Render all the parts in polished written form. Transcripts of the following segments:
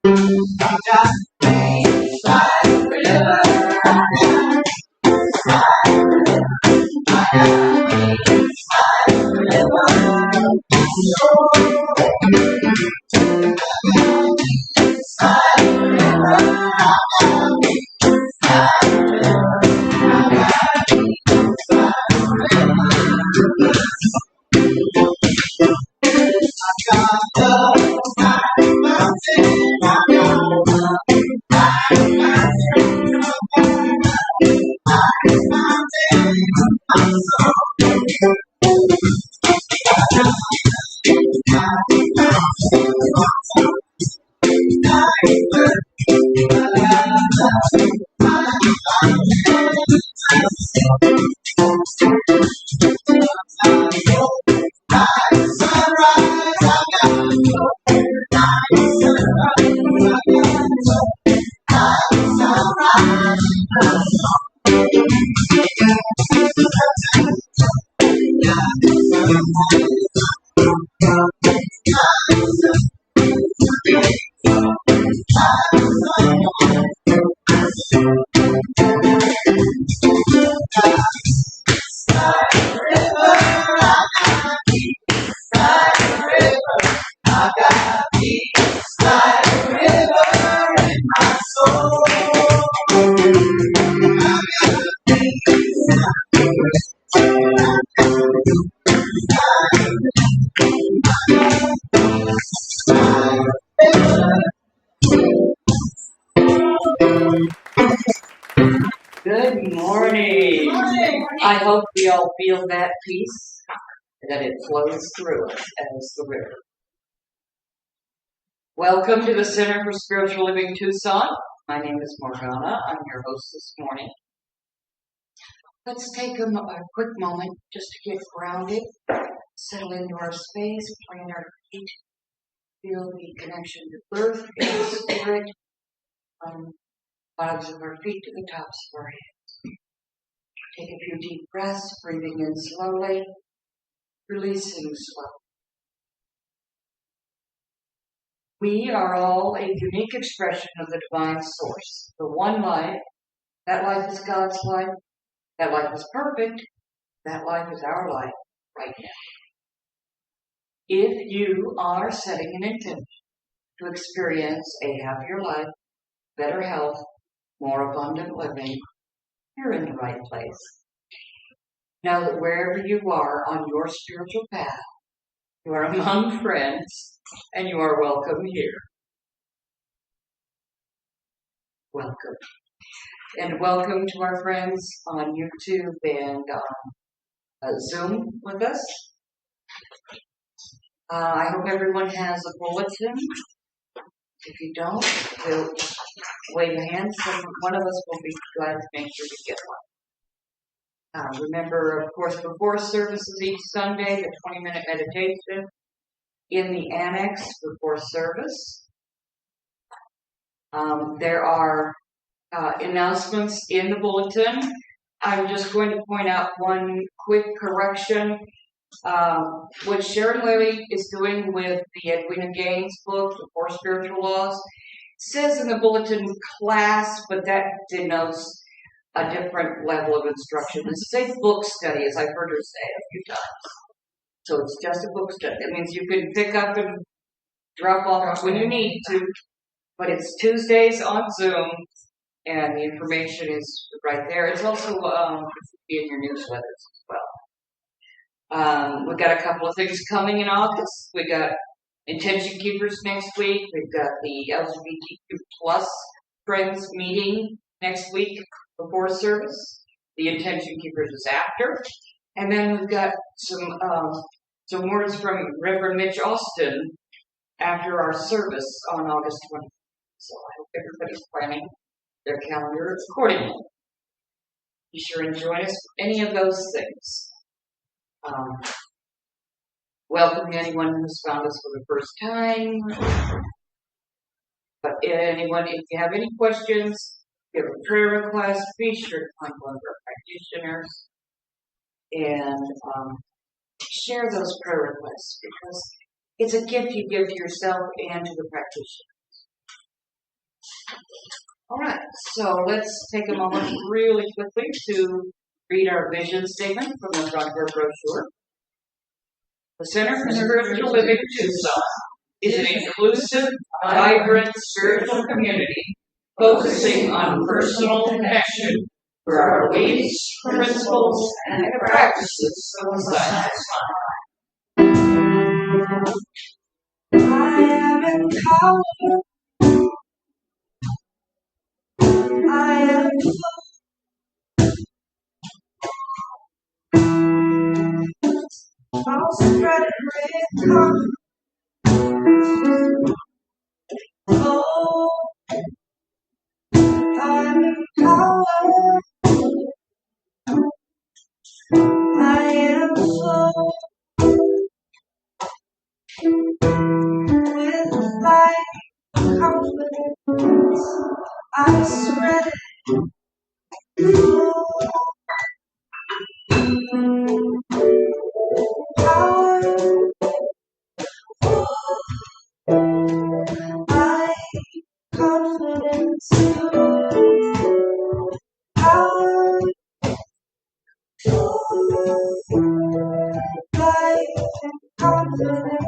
I got peace like a river. Good morning. I hope we all feel that peace, that it flows through us as the river. Welcome to the Center for Spiritual Living Tucson. My name is Morgana. I'm your host this morning. Let's take a quick moment just to get grounded, settle into our space, plant our feet, feel the connection to earth and spirit, bottoms of our feet to the tops of our heads. Take a few deep breaths, breathing in slowly, releasing slowly. We are all a unique expression of the divine source. The one life, that life is God's life, that life is perfect, that life is our life right now. If you are setting an intention to experience a happier life, better health, more abundant living, you're in the right place. Know that wherever you are on your spiritual path, you are among friends, and you are welcome here. Welcome. And welcome to our friends on YouTube and Zoom with us. I hope everyone has a bulletin. If you don't, we'll wave a hand. One of us will be glad to make sure you get one. Remember, of course, before services each Sunday, the 20-minute meditation in the annex before service. There are announcements in the bulletin. I'm just going to point out one quick correction. What Sharon Whealy is doing with the Edwene Gaines book, The Four Spiritual Laws, says in the bulletin class, but that denotes a different level of instruction. This is a book study, as I've heard her say a few times. So it's just a book study. That means you can pick up and drop off when you need to, but it's Tuesdays on Zoom, and the information is right there. It's also in your newsletters as well. We've got a couple of things coming in August. We got Intention Keepers next week. We've got the LGBTQ plus friends meeting next week before service. The Intention Keepers is after. And then we've got some words from Reverend Mitch Austin after our service on August 20th. So I hope everybody's planning their calendar accordingly. Be sure and join us for any of those things. Welcome to anyone who's found us for the first time. But anyone, if you have any questions, if you have a prayer request, be sure to find one of our practitioners and share those prayer requests, because it's a gift you give to yourself and to the practitioner. All right, so let's take a moment really quickly to read our vision statement from the front of our brochure. The Center for Spiritual Living Tucson is an inclusive, vibrant spiritual community focusing on personal connection through our beliefs, principles, and practices of science. I am empowered. I am I'll spread it with oh, I'm empowered. I am full with light confidence. I spread it. Power. My confidence. Power. My confidence.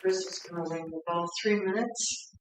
Chris is going to ring the bell 3 minutes.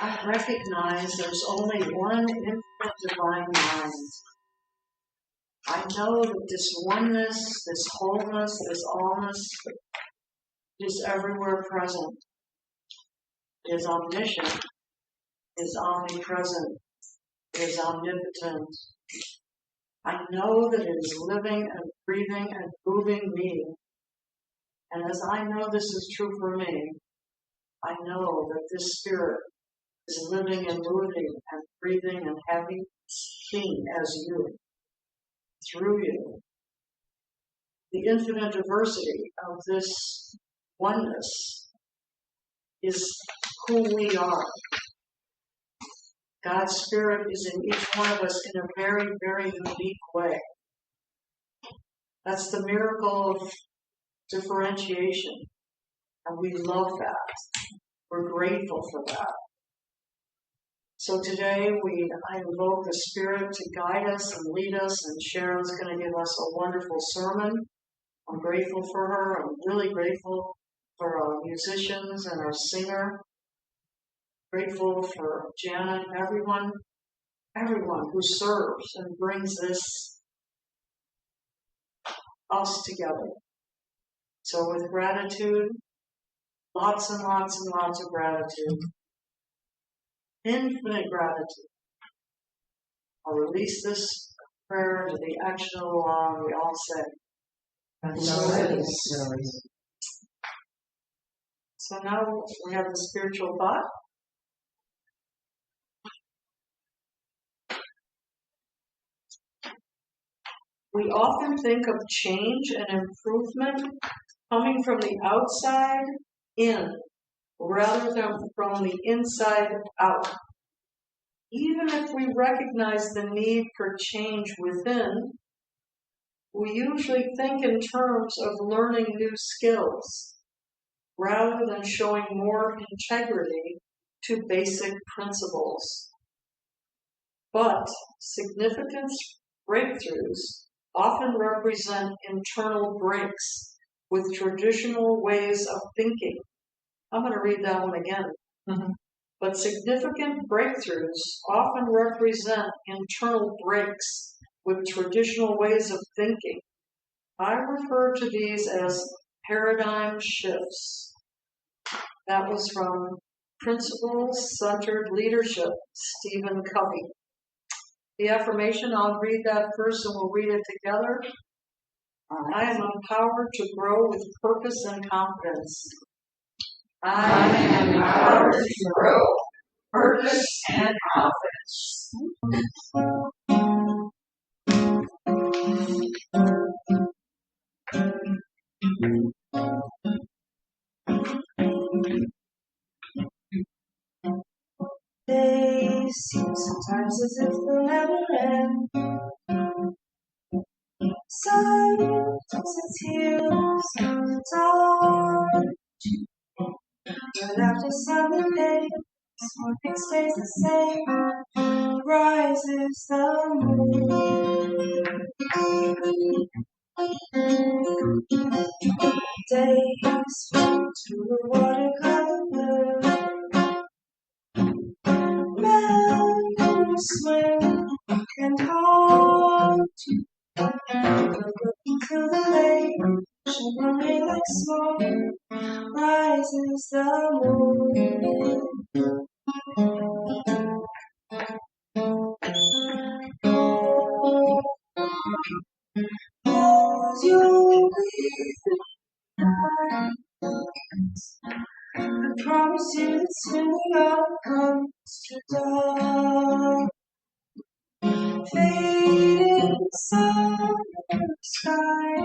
I recognize there's only one infinite divine mind. I know that this oneness, this wholeness, this allness is everywhere present, is omniscient, is omnipresent, is omnipotent. I know that it is living and breathing and moving me. And as I know this is true for me, I know that this spirit is living and moving and breathing and having being as you, through you. The infinite diversity of this oneness is who we are. God's Spirit is in each one of us in a very, very unique way. That's the miracle of differentiation. And we love that. We're grateful for that. So today I invoke the Spirit to guide us and lead us, and Sharon's going to give us a wonderful sermon. I'm grateful for her. I'm really grateful for our musicians and our singer. Grateful for Janet, everyone who serves and brings us together. So with gratitude, lots and lots and lots of gratitude, infinite gratitude, I'll release this prayer to the action of the law, and we all say, And so it is. So now we have the spiritual thought. We often think of change and improvement coming from the outside in, rather than from the inside out. Even if we recognize the need for change within, we usually think in terms of learning new skills, rather than showing more integrity to basic principles. But significant breakthroughs often represent internal breaks with traditional ways of thinking. I'm going to read that one again. Mm-hmm. But significant breakthroughs often represent internal breaks with traditional ways of thinking. I refer to these as paradigm shifts. That was from Principle-Centered Leadership, Stephen Covey. The affirmation, I'll read that first and we'll read it together. I am empowered to grow with purpose and confidence. I am empowered to grow, purpose, and confidence. Days seem sometimes as if they'll never end. Silence it heals dark. But after 7 days, one thing stays the same. Rises the moon. Days fall to the watercolor. Memories swim and haunt you. Looking through the lake, shimmering like smoke, rises the moon. Hold your breath. I promise you that soon it all comes to dawn. Fading summer sky.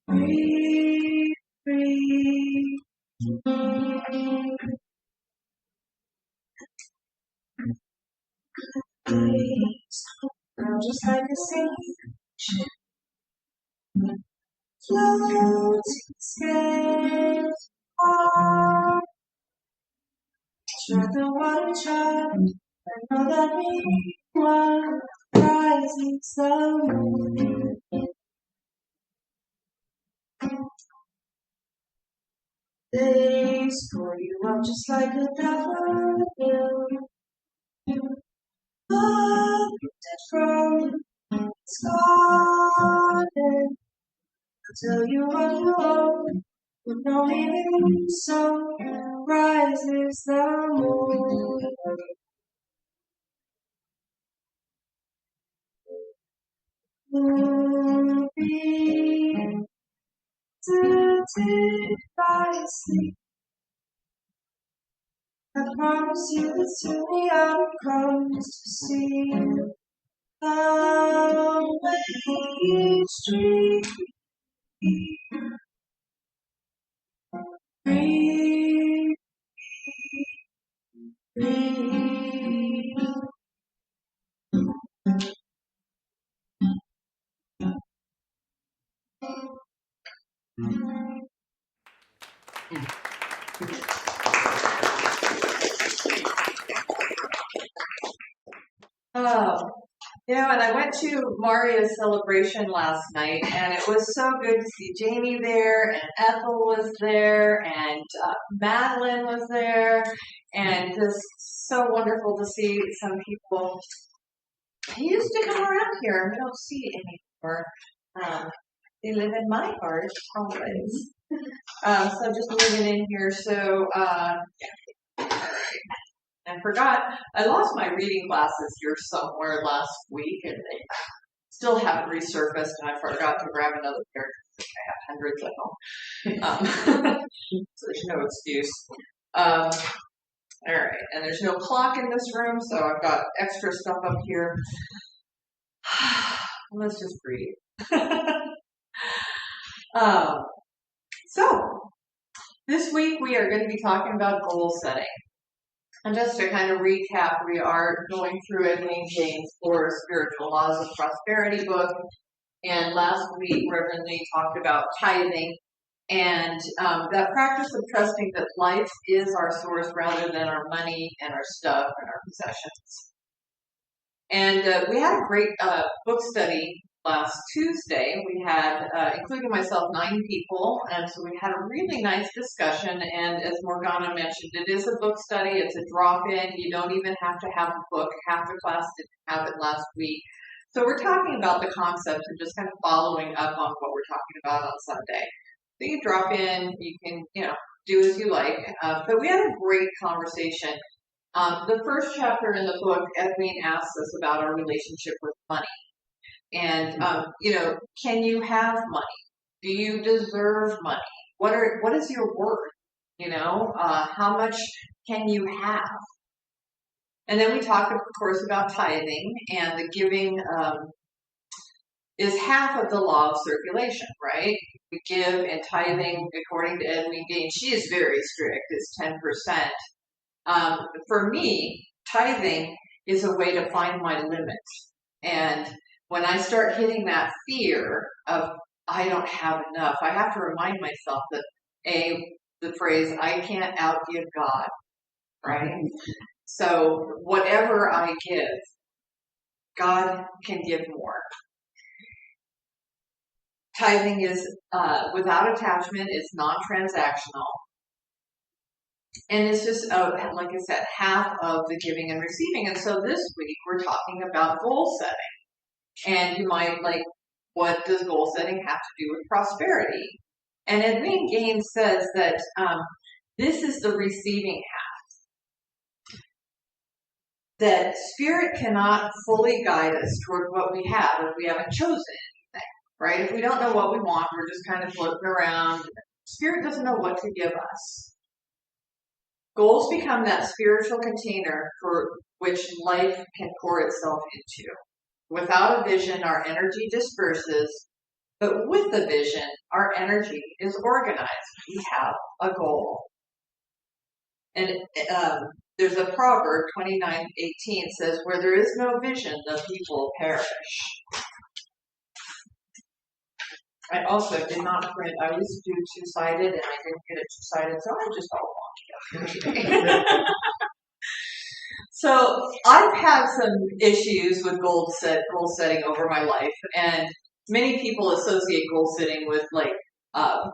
Breathe, breathe. Breeze, I'm just like a sea. Floating scales on. Try the water chart. I know that meanwhile rising sun. They score you up just like a daffodil. Looked at from its garden. I'll tell you what you love. With no leaving sun rises the moon. Be tempted by sleep. I promise you that soon the hour comes to see how each tree breathe, breathe. Oh, and I went to Maria's celebration last night, and it was so good to see Jamie there, and Ethel was there, and Madeline was there, and just so wonderful to see some people who used to come around here, and we don't see anymore. They live in my heart always. So just moving in here, so I forgot, I lost my reading glasses here somewhere last week, and they still haven't resurfaced, and I forgot to grab another pair. I have hundreds at home. So there's no excuse. All right, and there's no clock in this room, so I've got extra stuff up here. Let's just breathe. So, this week we are going to be talking about goal setting. And just to kind of recap, we are going through Edwene Jane's 4 Spiritual Laws of Prosperity book. And last week, Reverend Lee talked about tithing and that practice of trusting that life is our source rather than our money and our stuff and our possessions. And we had a great book study last Tuesday. We had, including myself, 9 people, and so we had a really nice discussion. And as Morgana mentioned, it is a book study. It's a drop-in. You don't even have to have a book. Half the class didn't have it last week. So we're talking about the concept and just kind of following up on what we're talking about on Sunday. So you drop in, you can, do as you like. But we had a great conversation. The first chapter in the book, Edwene asks us about our relationship with money. And, can you have money? Do you deserve money? What is your worth? How much can you have? And then we talked, of course, about tithing, and the giving is half of the law of circulation, right? We give, and tithing, according to Edwene Jane, she is very strict, is 10%. For me, tithing is a way to find my limit. And when I start hitting that fear of I don't have enough, I have to remind myself that the phrase, I can't outgive God, right? So whatever I give, God can give more. Tithing is without attachment, it's non-transactional. And it's just, like I said, half of the giving and receiving. And so this week we're talking about goal setting. And you might what does goal setting have to do with prosperity? And Edwene Gaines says that this is the receiving half. That spirit cannot fully guide us toward what we have if we haven't chosen anything, right? If we don't know what we want, we're just kind of floating around. Spirit doesn't know what to give us. Goals become that spiritual container for which life can pour itself into. Without a vision, our energy disperses, but with a vision, our energy is organized. We have a goal. And there's a proverb, 29:18, says, where there is no vision, the people perish. I also did not print. I always do two-sided, and I didn't get it two-sided, so I just all walked together. So I've had some issues with goal setting over my life, and many people associate goal setting with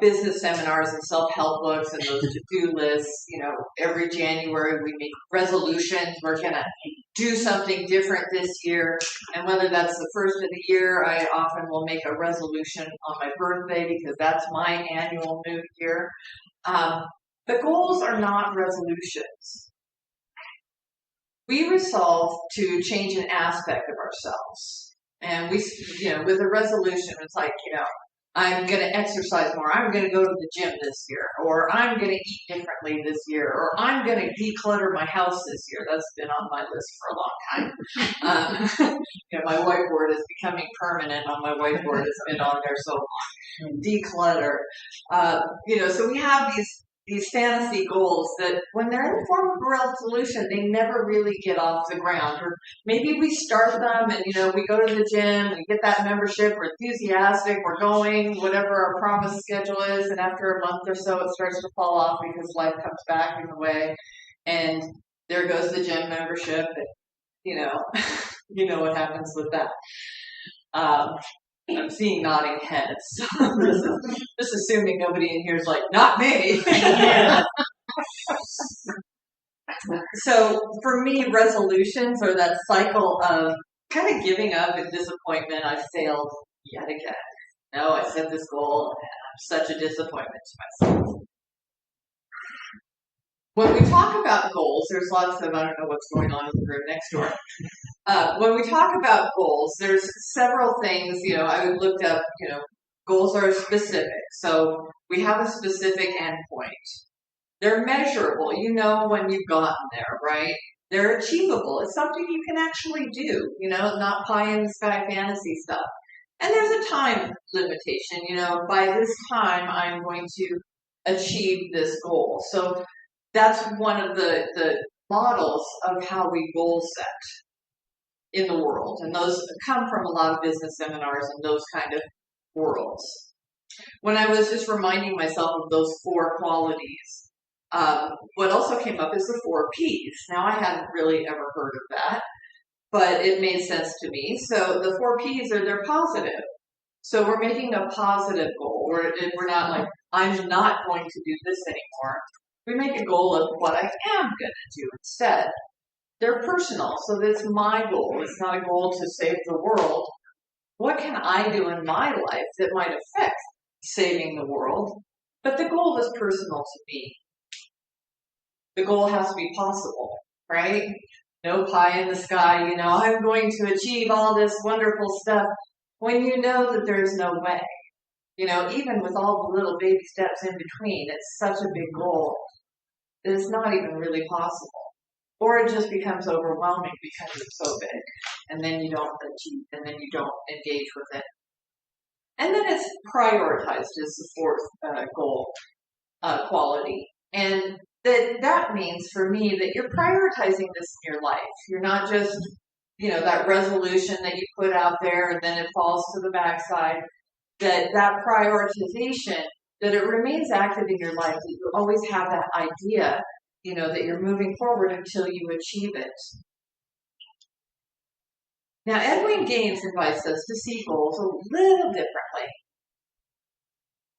business seminars and self-help books and those to-do lists. Every January we make resolutions. We're going to do something different this year. And whether that's the first of the year, I often will make a resolution on my birthday because that's my annual new year. The goals are not resolutions. We resolve to change an aspect of ourselves. And we, with a resolution, it's like, I'm going to exercise more. I'm going to go to the gym this year. Or I'm going to eat differently this year. Or I'm going to declutter my house this year. That's been on my list for a long time. My whiteboard is becoming permanent on my whiteboard. It's been on there so long. Declutter. So we have these fantasy goals that when they're in the form of a resolution, they never really get off the ground. Or maybe we start them and, we go to the gym, we get that membership, we're enthusiastic, we're going, whatever our promised schedule is, and after a month or so, it starts to fall off because life comes back in the way, and there goes the gym membership, and, what happens with that. I'm seeing nodding heads. So just assuming nobody in here is like, not me. So for me, resolutions are that cycle of kind of giving up and disappointment. I failed yet again. No, I set this goal and I'm such a disappointment to myself. When we talk about goals, there's lots of, I don't know what's going on in the room next door. When we talk about goals, there's several things, I looked up, goals are specific. So we have a specific endpoint. They're measurable. When you've gotten there, right? They're achievable. It's something you can actually do, not pie in the sky fantasy stuff. And there's a time limitation, by this time I'm going to achieve this goal. So that's one of the models of how we goal set in the world. And those come from a lot of business seminars and those kind of worlds. When I was just reminding myself of those 4 qualities, what also came up is the 4 Ps. Now, I hadn't really ever heard of that, but it made sense to me. So the 4 Ps they're positive. So we're making a positive goal. We're not like, I'm not going to do this anymore. We make a goal of what I am going to do instead. They're personal, so that's my goal. It's not a goal to save the world. What can I do in my life that might affect saving the world? But the goal is personal to me. The goal has to be possible, right? No pie in the sky, I'm going to achieve all this wonderful stuff when you know that there's no way. Even with all the little baby steps in between, it's such a big goal that it's not even really possible. Or it just becomes overwhelming because it's so big. And then you don't achieve, and then you don't engage with it. And then it's prioritized as the 4th goal quality. And that means for me that you're prioritizing this in your life. You're not just, that resolution that you put out there and then it falls to the backside. That prioritization, that it remains active in your life, that you always have that idea, that you're moving forward until you achieve it. Now, Edwene Gaines invites us to see goals a little differently.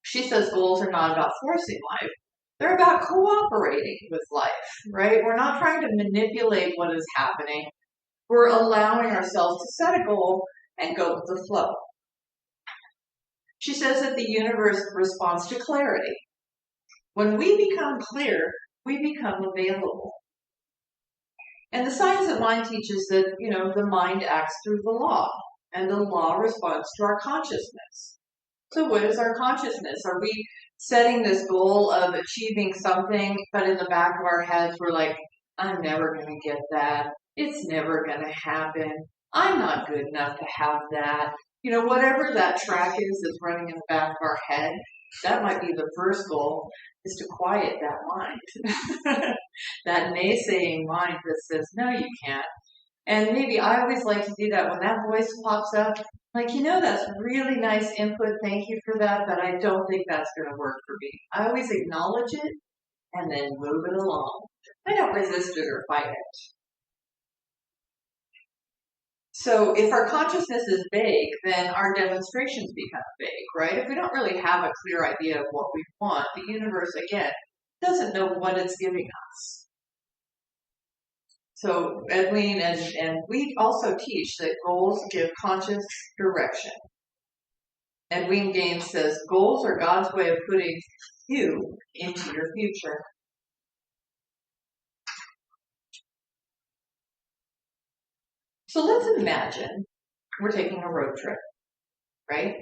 She says goals are not about forcing life. They're about cooperating with life, right? We're not trying to manipulate what is happening. We're allowing ourselves to set a goal and go with the flow. She says that the universe responds to clarity. When we become clear, we become available. And the science of mind teaches that, the mind acts through the law, and the law responds to our consciousness. So what is our consciousness? Are we setting this goal of achieving something, but in the back of our heads, we're like, I'm never going to get that. It's never going to happen. I'm not good enough to have that. Whatever that track is that's running in the back of our head, that might be the first goal, is to quiet that mind. That naysaying mind that says, no, you can't. And maybe I always like to do that when that voice pops up. Like, that's really nice input. Thank you for that, but I don't think that's going to work for me. I always acknowledge it and then move it along. I don't resist it or fight it. So if our consciousness is vague, then our demonstrations become vague, right? If we don't really have a clear idea of what we want, the universe, again, doesn't know what it's giving us. So Edwene and we also teach that goals give conscious direction. Edwene Gaines says, goals are God's way of putting you into your future. So let's imagine we're taking a road trip, right?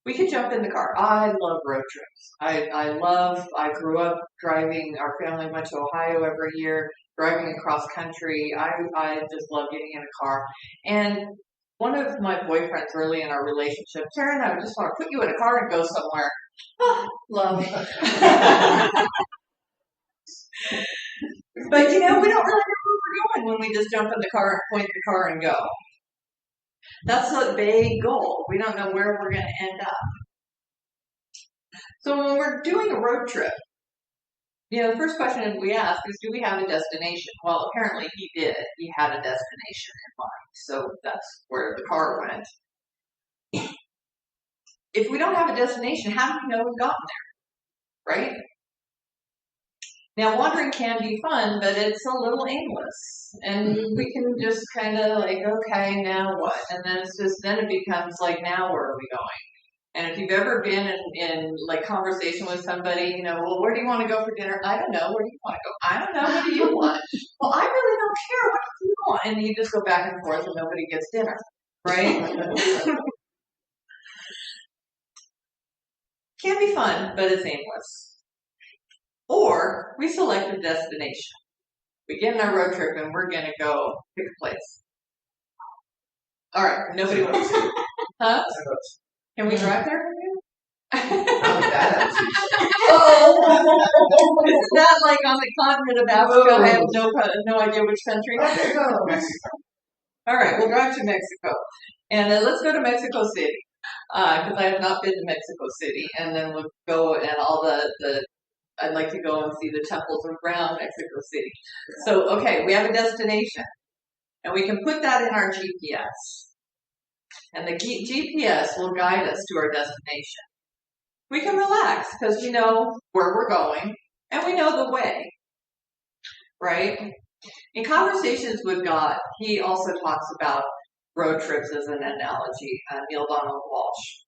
We could jump in the car. I love road trips. I grew up driving. Our family went to Ohio every year, driving across country. I just love getting in a car. And one of my boyfriends early in our relationship, Sharon, I just want to put you in a car and go somewhere. Oh, love. But we don't really know where we're going when we just jump in the car and point the car and go. That's a vague goal. We don't know where we're going to end up. So when we're doing a road trip, the first question we ask is, do we have a destination? Well, apparently he did. He had a destination in mind. So that's where the car went. If we don't have a destination, how do we know we've gotten there? Right? Now, wandering can be fun, but it's a little aimless. And we can just kind of like, okay, now what? And then it becomes like, now where are we going? And if you've ever been in like conversation with somebody, well, where do you want to go for dinner? I don't know. Where do you want to go? I don't know. What do you want? Well, I really don't care. What do you want? And you just go back and forth and nobody gets dinner, right? Can be fun, but it's aimless. Or we select a destination. We get in our road trip and we're going to go pick a place. All right, nobody wants to. Huh? Can we drive there with you? It's not like on the continent of Africa. I have no idea which country. All right, we'll drive to Mexico. And let's go to Mexico City. Because I have not been to Mexico City. And then we'll go and all the I'd like to go and see the temples around Mexico City. So, okay, we have a destination. And we can put that in our GPS. And the GPS will guide us to our destination. We can relax because we know where we're going and we know the way. Right? In Conversations with God, he also talks about road trips as an analogy, Neil Donald Walsh.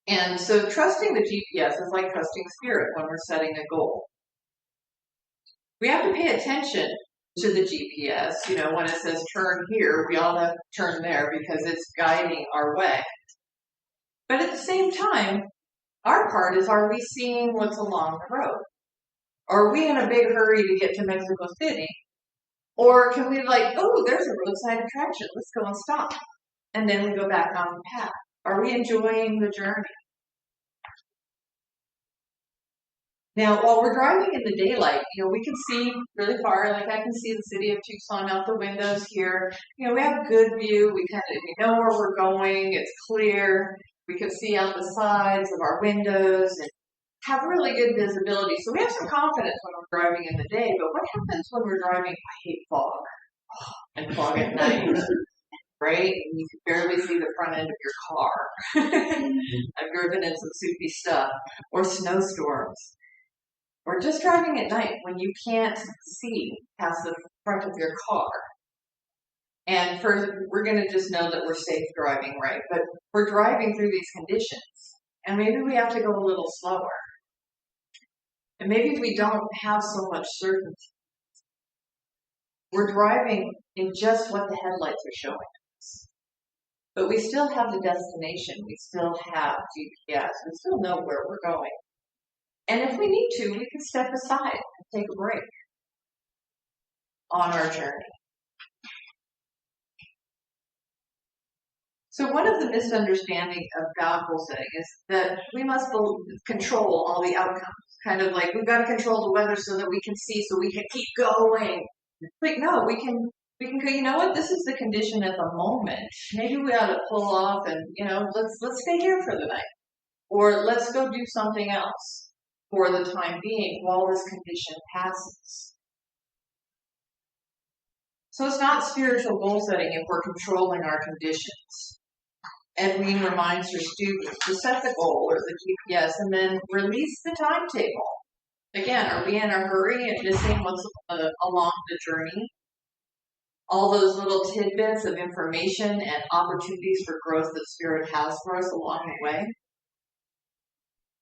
And so trusting the GPS is like trusting spirit when we're setting a goal. We have to pay attention to the GPS. When it says turn here, we all have to turn there because it's guiding our way. But at the same time, our part is, are we seeing what's along the road? Are we in a big hurry to get to Mexico City? Or can we there's a roadside attraction. Let's go and stop. And then we go back on the path. Are we enjoying the journey? Now, while we're driving in the daylight, we can see really far. Like I can see the city of Tucson out the windows here. We have a good view. We know where we're going. It's clear. We can see out the sides of our windows and have really good visibility. So we have some confidence when we're driving in the day. But what happens when we're driving? I hate fog and fog at night. Right? And you can barely see the front end of your car. I've driven in some soupy stuff. Or snowstorms. Or just driving at night when you can't see past the front of your car. And first, we're going to just know that we're safe driving, right? But we're driving through these conditions. And maybe we have to go a little slower. And maybe we don't have so much certainty. We're driving in just what the headlights are showing us. But we still have the destination. We still have GPS. We still know where we're going. And if we need to, we can step aside and take a break on our journey. So one of the misunderstandings about goal setting is that we must control all the outcomes. Kind of like we've got to control the weather so that we can see, so we can keep going. Like no, we can go, you know what, this is the condition at the moment. Maybe we ought to pull off and, let's stay here for the night. Or let's go do something else for the time being while this condition passes. So it's not spiritual goal setting if we're controlling our conditions. Edwene reminds her students to set the goal or the GPS and then release the timetable. Again, are we in a hurry and missing what's along the journey? All those little tidbits of information and opportunities for growth that Spirit has for us along the way?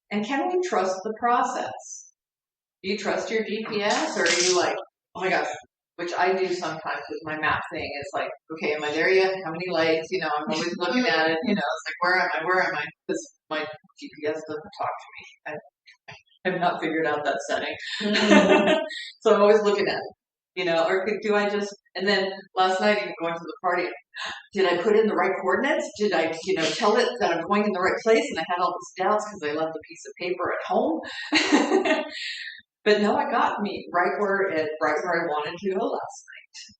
And can we trust the process? Do you trust your GPS, or are you like, oh my gosh, which I do sometimes with my map thing. It's like, okay, am I there yet? How many lights? You know, I'm always looking at it. You know, it's like, where am I? Where am I? Because my GPS doesn't talk to me. I have not figured out that setting. So I'm always looking at it. You know, or do I just, and then last night even going to the party, did I put in the right coordinates? Did I, you know, tell it that I'm going in the right place? And I had all these doubts because I left a piece of paper at home. But no, it got me right where I wanted to go last night.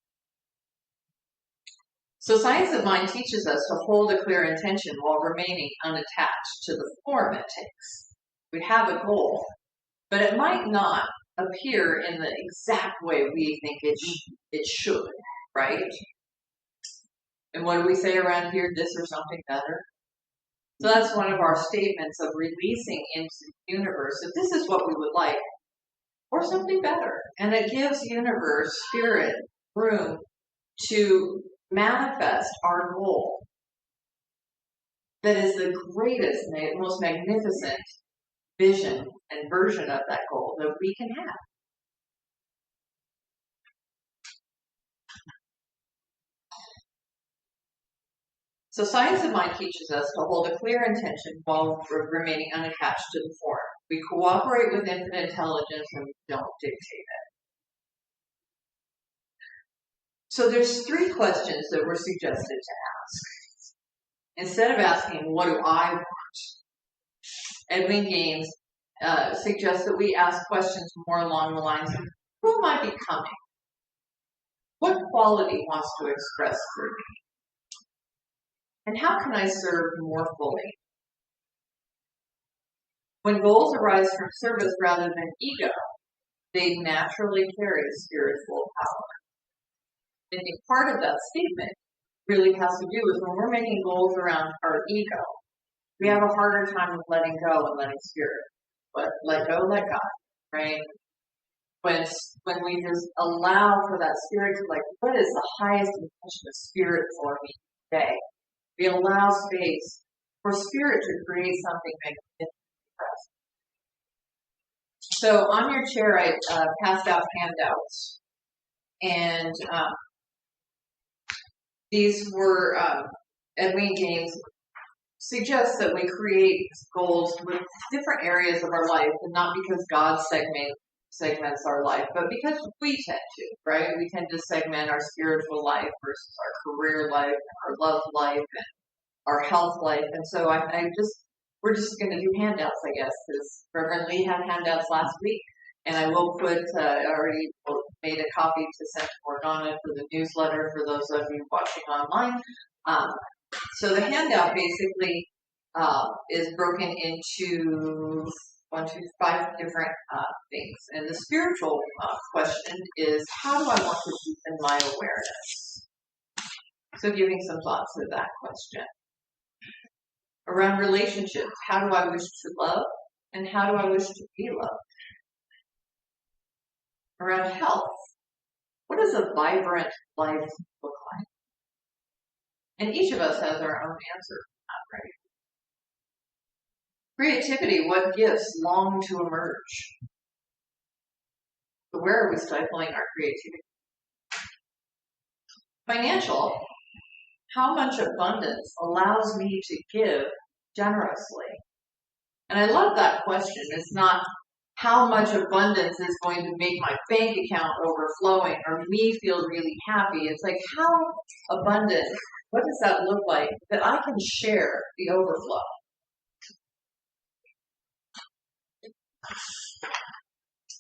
So Science of Mind teaches us to hold a clear intention while remaining unattached to the form it takes. We have a goal, but it might not appear in the exact way we think it should, right? And what do we say around here? This or something better? So that's one of our statements of releasing into the universe that this is what we would like, or something better. And it gives universe, spirit, room to manifest our goal. That is the greatest, most magnificent vision and version of that goal that we can have. So Science of Mind teaches us to hold a clear intention while remaining unattached to the form. We cooperate with infinite intelligence and we don't dictate it. So there's 3 questions that we're suggested to ask. Instead of asking, what do I want? Edwene Gaines suggests that we ask questions more along the lines of, who am I becoming? What quality wants to express through me? And how can I serve more fully? When goals arise from service rather than ego, they naturally carry spiritual power. And part of that statement really has to do with when we're making goals around our ego, we have a harder time with letting go and letting spirit. But let go, let God, right? When we just allow for that spirit to, like, what is the highest intention of spirit for me today? We allow space for spirit to create something magnificent for us. So on your chair, I passed out handouts. And these were, Edwene Gaines suggests that we create goals with different areas of our life, and not because God segments our life, but because we tend to, right? We tend to segment our spiritual life versus our career life, and our love life, and our health life. And so we're just going to do handouts, I guess, because Reverend Lee had handouts last week, and I will put, I already made a copy to send to Morgana for the newsletter for those of you watching online. So the handout basically is broken into 5 different things. And the spiritual question is, how do I want to deepen my awareness? So giving some thoughts to that question. Around relationships, how do I wish to love? And how do I wish to be loved? Around health, what does a vibrant life look like? And each of us has our own answer for that, right? Creativity, what gifts long to emerge? So where are we stifling our creativity? Financial, how much abundance allows me to give generously? And I love that question. It's not how much abundance is going to make my bank account overflowing or me feel really happy. It's like, how abundant, what does that look like that I can share the overflow?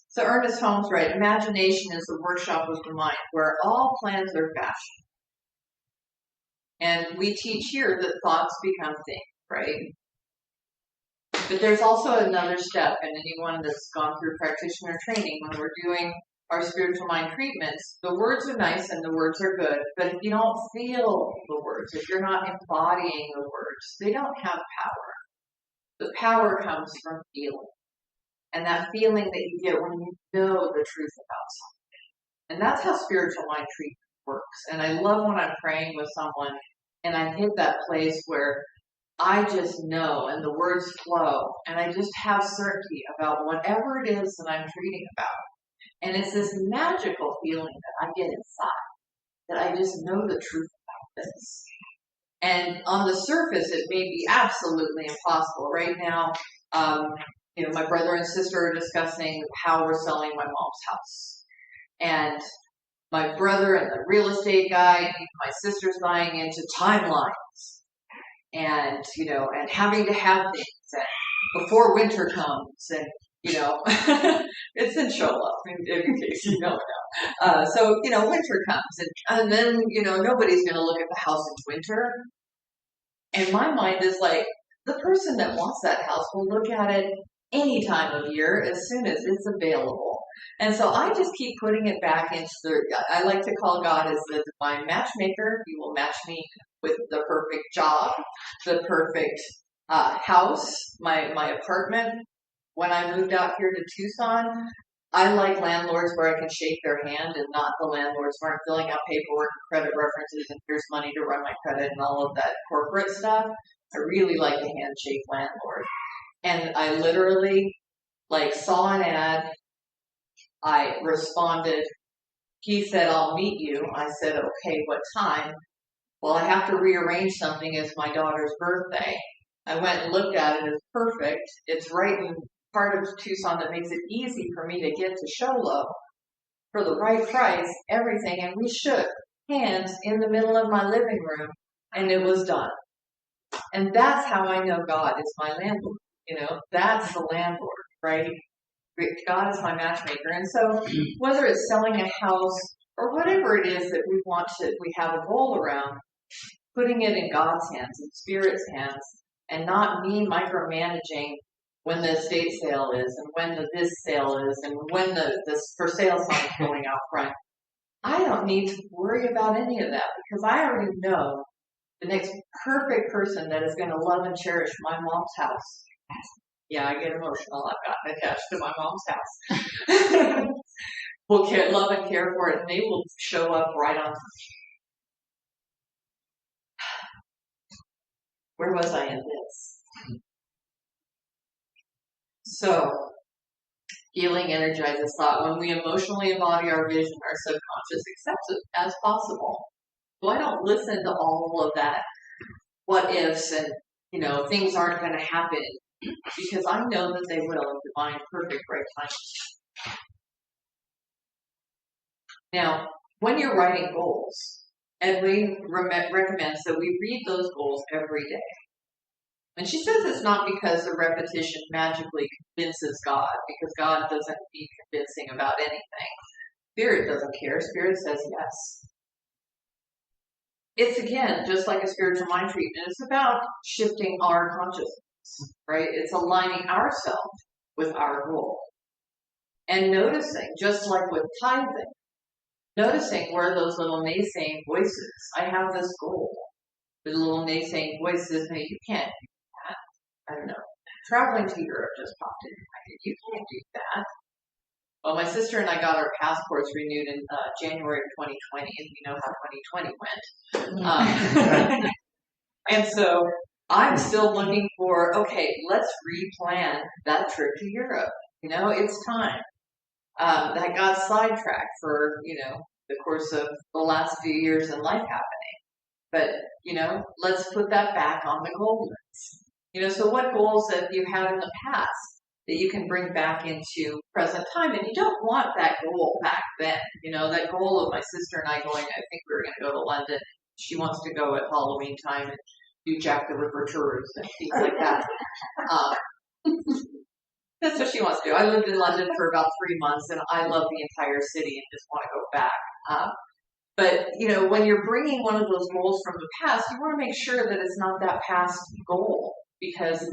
So Ernest Holmes writes, imagination is the workshop of the mind where all plans are fashioned. And we teach here that thoughts become things, right? But there's also another step, and anyone that's gone through practitioner training, when we're doing our spiritual mind treatments, the words are nice and the words are good, but if you don't feel the words, if you're not embodying the words, they don't have power. The power comes from feeling. And that feeling that you get when you know the truth about something. And that's how spiritual mind treatment works. And I love when I'm praying with someone and I hit that place where I just know and the words flow and I just have certainty about whatever it is that I'm treating about. And it's this magical feeling that I get inside, that I just know the truth about this. And on the surface, it may be absolutely impossible. Right now, my brother and sister are discussing how we're selling my mom's house. And my brother and the real estate guy, my sister's buying into timelines. And, and having to have things before winter comes. And, it's in Shola, in case you don't know. So, winter comes. And then, nobody's going to look at the house in winter. And my mind is like, the person that wants that house will look at it any time of year as soon as it's available. And so I just keep putting it back into I like to call God as the divine matchmaker. He will match me with the perfect job, the perfect house, my apartment. When I moved out here to Tucson, I like landlords where I can shake their hand and not the landlords where I'm filling out paperwork and credit references and here's money to run my credit and all of that corporate stuff. I really like a handshake landlord. And I literally saw an ad. I responded. He said, I'll meet you. I said, okay, what time? Well, I have to rearrange something. It's my daughter's birthday. I went and looked at it. It's perfect. It's right in part of Tucson that makes it easy for me to get to Sholo for the right price, everything. And we shook hands in the middle of my living room, and it was done. And that's how I know God is my landlord. That's the landlord, right? God is my matchmaker. And so whether it's selling a house or whatever it is that we have a goal around, putting it in God's hands, in Spirit's hands, and not me micromanaging when the estate sale is and when this sale is and when this for sale sign is going out front. I don't need to worry about any of that because I already know the next perfect person that is going to love and cherish my mom's house. Yeah, I get emotional. I've gotten attached to my mom's house. Will love and care for it, and they will show up right on time. Where was I in this? So, healing energizes thought. When we emotionally embody our vision, our subconscious accepts it as possible. So I don't listen to all of that what ifs and, things aren't going to happen because I know that they will in divine, perfect, right time. Now, when you're writing goals, Edwene recommends that we read those goals every day. And she says it's not because the repetition magically convinces God, because God doesn't need convincing about anything. Spirit doesn't care. Spirit says yes. It's, again, just like a spiritual mind treatment. It's about shifting our consciousness, right? It's aligning ourselves with our goal. And noticing, just like with tithing, noticing where those little naysaying voices, I have this goal. The little naysaying voices, no, you can't do that. I don't know. Traveling to Europe just popped in my head. You can't do that. Well, my sister and I got our passports renewed in January of 2020, and you know how 2020 went. And so I'm still looking for, okay, let's replan that trip to Europe. It's time. That got sidetracked for, the course of the last few years in life happening. But, let's put that back on the goal list. So what goals that you had in the past that you can bring back into present time? And you don't want that goal back then. That goal of my sister and I going, I think we were going to go to London. She wants to go at Halloween time and do Jack the Ripper tours and things like that. That's what she wants to do. I lived in London for about 3 months, and I love the entire city and just want to go back. But, when you're bringing one of those goals from the past, you want to make sure that it's not that past goal, because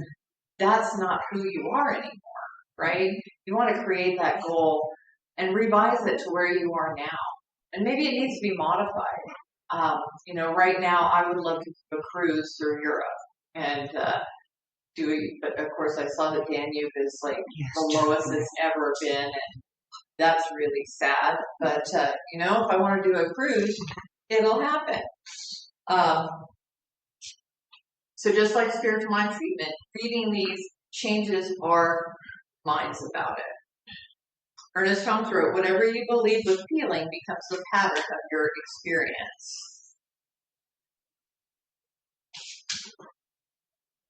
that's not who you are anymore, right? You want to create that goal and revise it to where you are now. And maybe it needs to be modified. Right now I would love to do a cruise through Europe and but of course I saw that Danube is like the lowest it's ever been, and that's really sad. But if I want to do a cruise, it'll happen. So just like spiritual mind treatment, reading these changes our minds about it. Ernest Holmes wrote, whatever you believe with feeling becomes the pattern of your experience.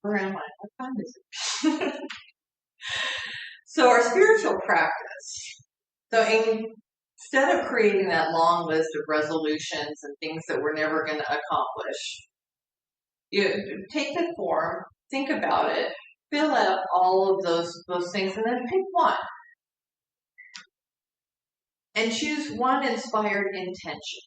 Where am I? What time is it? So our spiritual practice. So instead of creating that long list of resolutions and things that we're never going to accomplish, you take the form, think about it, fill out all of those things, and then pick one. And choose one inspired intention.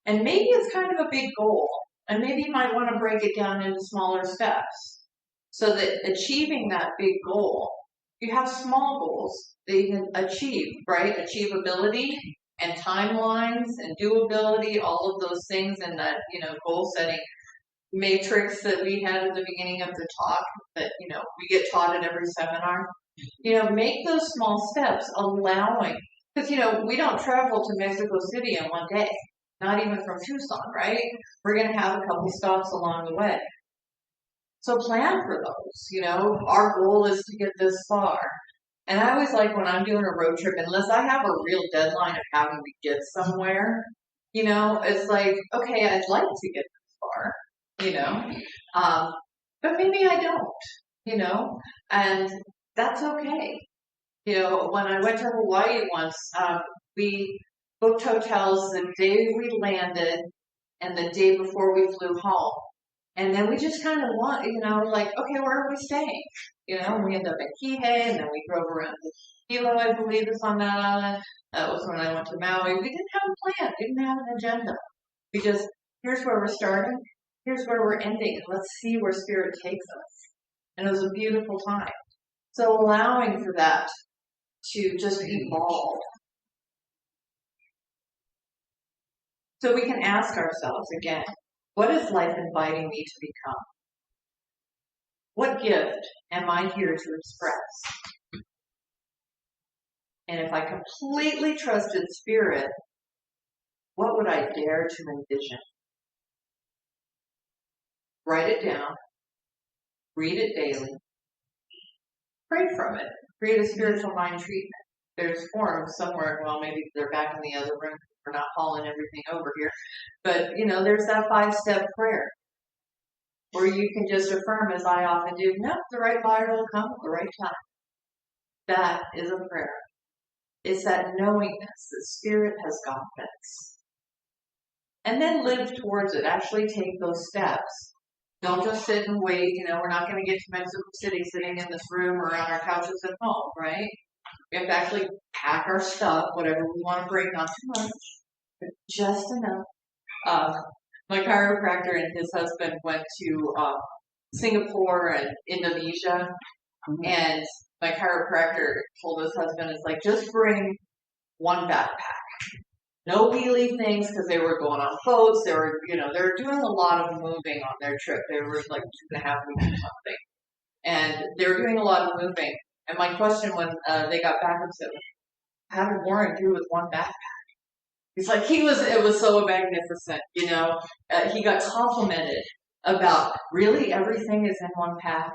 And maybe it's kind of a big goal. And maybe you might want to break it down into smaller steps. So that achieving that big goal, you have small goals that you can achieve, right? Achievability and timelines and doability, all of those things in that, goal setting matrix that we had at the beginning of the talk that, we get taught at every seminar. Make those small steps, allowing, because, we don't travel to Mexico City in one day, not even from Tucson, right? We're going to have a couple stops along the way. So plan for those, our goal is to get this far. And I always like when I'm doing a road trip, unless I have a real deadline of having to get somewhere, it's like, okay, I'd like to get this far, but maybe I don't, and that's okay. When I went to Hawaii once, we booked hotels the day we landed and the day before we flew home. And then we just kind of like, okay, where are we staying? We ended up in Kihei, and then we drove around to Hilo, I believe is on that island. That was when I went to Maui. We didn't have a plan, didn't have an agenda. We just, here's where we're starting, here's where we're ending, and let's see where Spirit takes us. And it was a beautiful time. So allowing for that to just evolve. So we can ask ourselves again, what is life inviting me to become? What gift am I here to express? And if I completely trusted Spirit, what would I dare to envision? Write it down. Read it daily. Pray from it. Create a spiritual mind treatment. There's forms somewhere. Well, maybe they're back in the other room. We're not hauling everything over here. But, there's that 5-step prayer. Or you can just affirm, as I often do, no, the right buyer will come at the right time. That is a prayer. It's that knowingness that Spirit has got this. And then live towards it. Actually take those steps. Don't just sit and wait. We're not going to get to Mexico City sitting in this room or on our couches at home, right? We have to actually pack our stuff, whatever we want to bring, not too much, but just enough. My chiropractor and his husband went to Singapore and Indonesia, and my chiropractor told his husband, it's like, just bring one backpack. No wheelie things, because they were going on boats. They were, they're doing a lot of moving on their trip. They were like 2.5 weeks or something. And they were doing a lot of moving. And my question when they got back was, how did Warren do with one backpack? He's like, it was so magnificent, He got complimented about, really, everything is in one pack?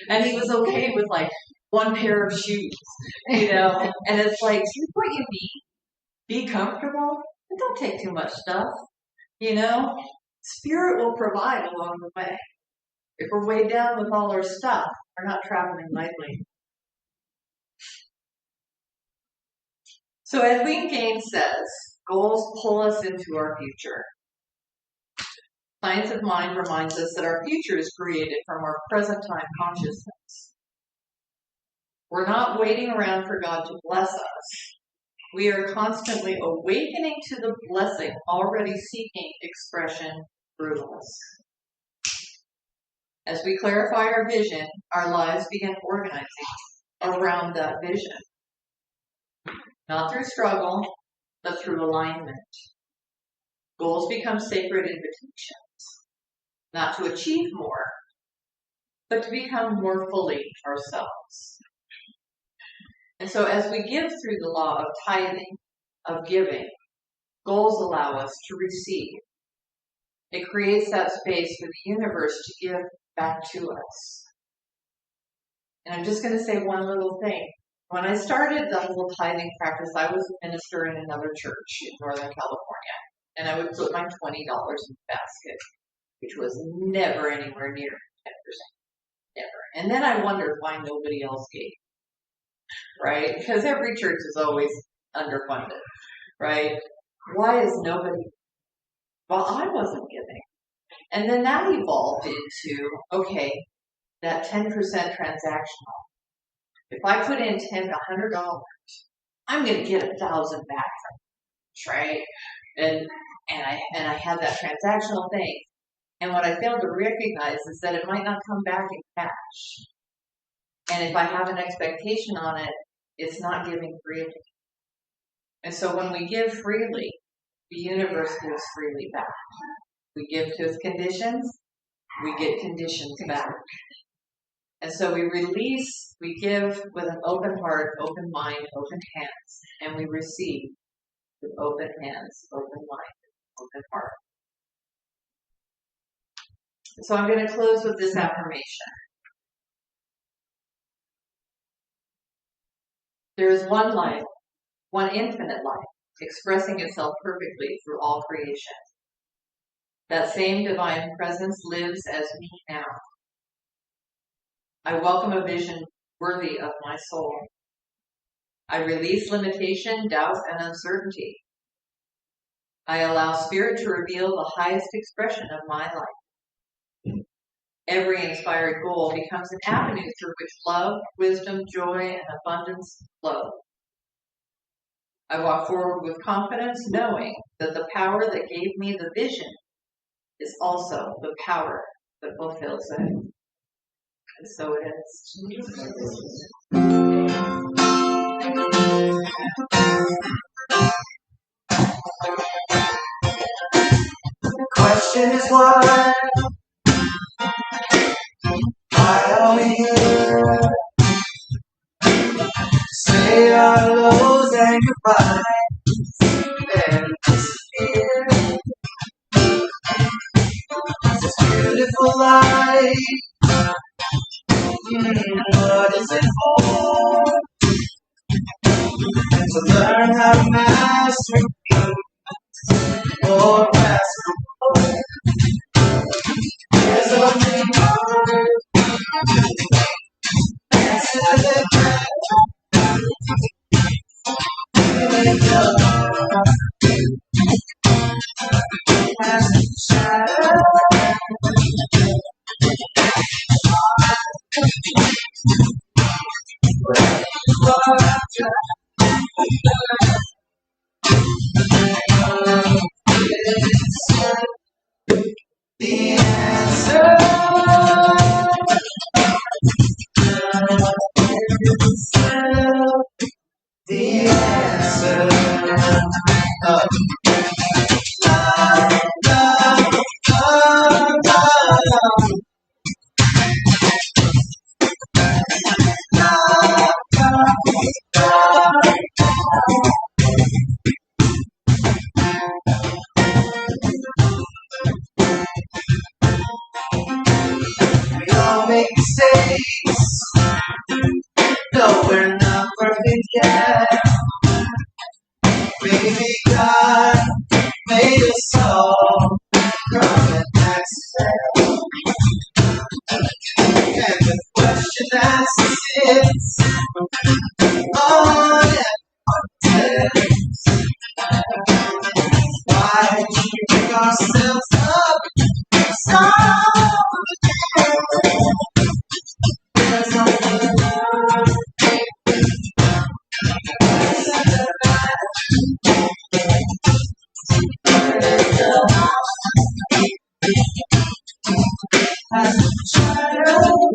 And he was okay with, like, one pair of shoes, And it's like, here's what you need. Be comfortable, and don't take too much stuff, Spirit will provide along the way. If we're weighed down with all our stuff, we're not traveling lightly. So Edwene Gaines says, goals pull us into our future. Science of Mind reminds us that our future is created from our present time consciousness. We're not waiting around for God to bless us. We are constantly awakening to the blessing already seeking expression through us. As we clarify our vision, our lives begin organizing around that vision. Not through struggle, but through alignment. Goals become sacred invitations, not to achieve more, but to become more fully ourselves. And so as we give through the law of tithing, of giving, goals allow us to receive. It creates that space for the universe to give back to us. And I'm just going to say one little thing. When I started the whole tithing practice, I was a minister in another church in Northern California. And I would put my $20 in the basket, which was never anywhere near 10%. Never. And then I wondered why nobody else gave. Right? Because every church is always underfunded. Right? Why is nobody? Well, I wasn't giving. And then that evolved into, okay, that 10% transactional. If I put in $100, I'm going to get 1,000 back from it, right? And I had that transactional thing. And what I failed to recognize is that it might not come back in cash. And if I have an expectation on it, it's not giving freely. And so when we give freely, the universe gives freely back. We give to its conditions, we get conditions back. And so we release, we give with an open heart, open mind, open hands, and we receive with open hands, open mind, open heart. So I'm going to close with this affirmation. There is one life, one infinite life, expressing itself perfectly through all creation. That same divine presence lives as me now. I welcome a vision worthy of my soul. I release limitation, doubt, and uncertainty. I allow Spirit to reveal the highest expression of my life. Every inspired goal becomes an avenue through which love, wisdom, joy, and abundance flow. I walk forward with confidence, knowing that the power that gave me the vision is also the power that fulfills it. And so it is. The question is why are we here? Say our lows and goodbyes and disappear. This beautiful life, what is it for? To learn how to master or master more. There's only one answer to that. The answer. The answer. We all make mistakes. No, we're not perfect yet. Maybe God made us all from an accident. And the question that sits on everyone's head, why do we pick ourselves up so there's only one. Sharon.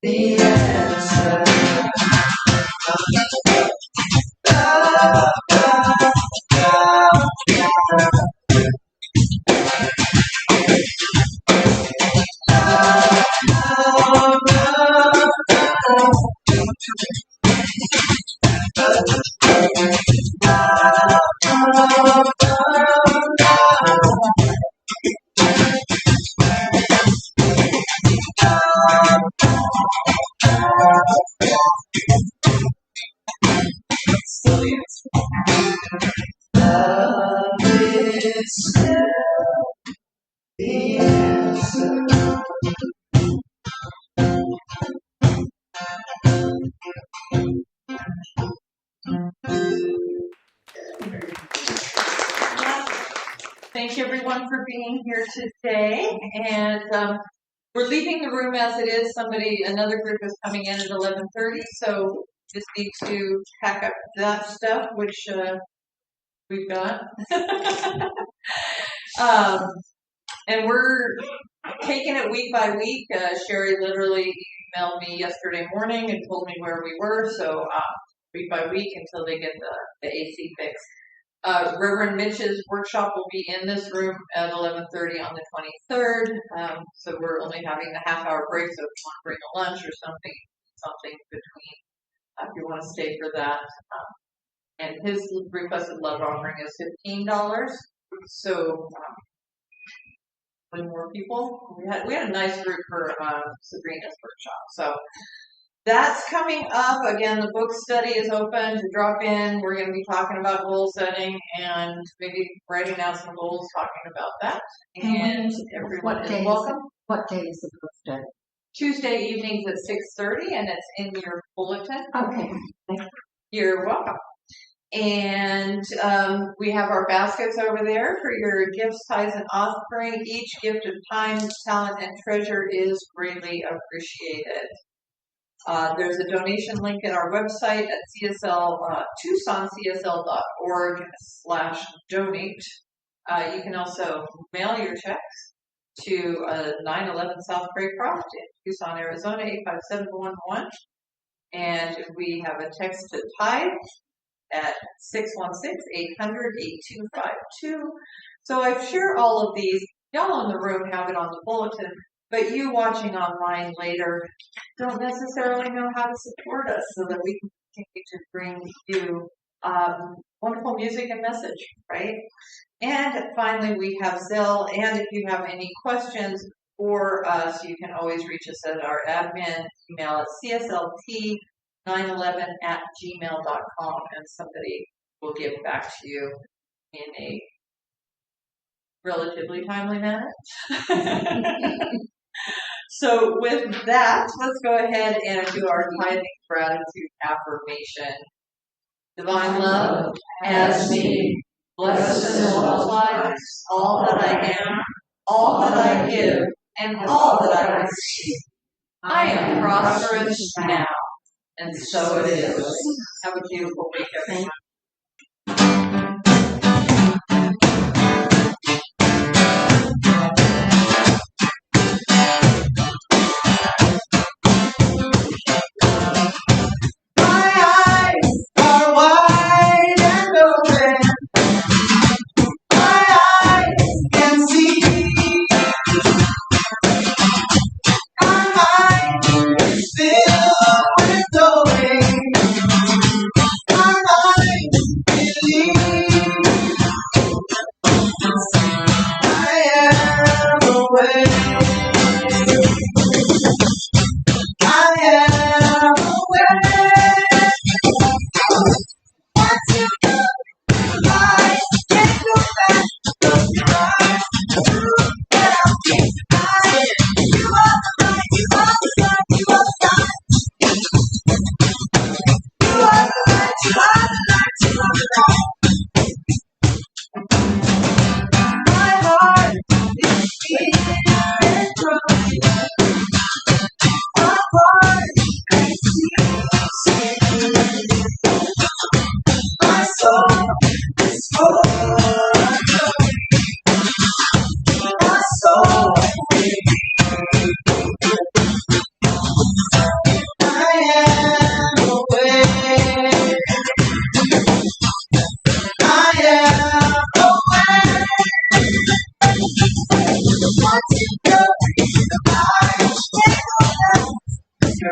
the answer. Love, love, love, love, love, love is still the answer. Thank you everyone for being here today. And we're leaving the room as it is. Another group is coming in at 11:30, so just need to pack up that stuff, which we've got. And we're taking it week by week. Sherry literally emailed me yesterday morning and told me where we were, so week by week until they get the AC fixed. Reverend Mitch's workshop will be in this room at 11:30 on the 23rd. So we're only having a half-hour break. So if you want to bring a lunch or something between, if you want to stay for that. And his requested love offering is $15. So more people. We had a nice group for Sabrina's workshop. So that's coming up. Again, the book study is open to drop in. We're going to be talking about goal setting and maybe writing out some goals, talking about that. And everyone is welcome. What day is the book study? Tuesday evenings at 6:30, and it's in your bulletin. Okay. You're welcome. And we have our baskets over there for your gifts, tithes, and offering. Each gift of time, talent, and treasure is greatly appreciated. There's a donation link at our website at TucsonCSL.org/donate. You can also mail your checks to 911 South Craycroft in Tucson, Arizona, 85711. And we have a text to tithe at 616-800-8252. So I'm sure all of these, y'all in the room have it on the bulletin, but you watching online later don't necessarily know how to support us so that we can continue to bring you wonderful music and message, right? And finally, we have Zelle, and if you have any questions for us, you can always reach us at our admin email at CSLT911@gmail.com, and somebody will get back to you in a relatively timely manner. So with that, let's go ahead and do our tithing gratitude affirmation. Divine love has me, blesses and multiplies all that I am, all that I give, and all that I receive. I am prosperous now, and so it is. Have a beautiful week, everyone. Filled with knowing my mind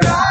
right.